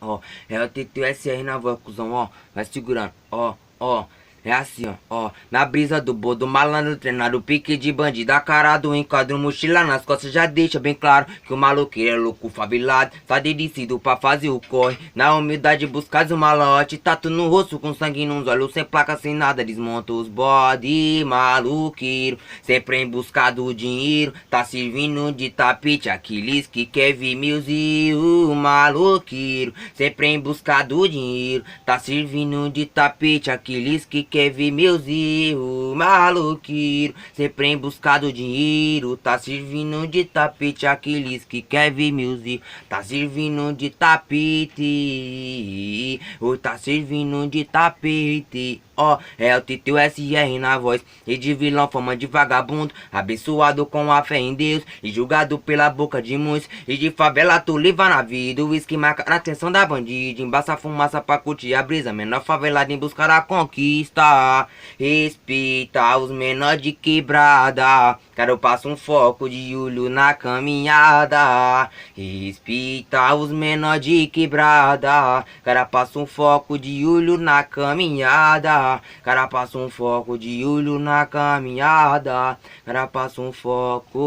Ó, é o TTSR na voz, cuzão, ó. Vai segurando, ó. É assim, ó. Na brisa do bodo, malandro treinado, pique de bandido, a cara do enquadro, mochila nas costas, já deixa bem claro que o maloqueiro é louco, favelado, tá dedicido pra fazer o corre. Na humildade buscas o malote, tatu no rosto com sangue nos olhos, sem placa, sem nada, desmonta os bode, maloqueiro, sempre em busca do dinheiro, tá servindo de tapete aqueles que quer ver meus e o maloqueiro, sempre em busca do dinheiro, tá servindo de tapete aqueles que quer ver meus erros, maloqueiro, sempre em busca do dinheiro, tá servindo de tapete aqueles que quer ver meus erros, tá servindo de tapete, ou tá servindo de tapete. Ó, é o Titio SR na voz, e de vilão fama de vagabundo, abençoado com a fé em Deus, e julgado pela boca de muitos, e de favela tu leva na vida, o uísque marca a atenção da bandida, embaça a fumaça pra curtir a brisa, menor favelado em busca da conquista, respeita os menores de quebrada, cara eu passo um foco de olho na caminhada, respeita os menores de quebrada, cara passa um foco de olho na caminhada, cara passa um foco de olho na caminhada, cara passa um foco.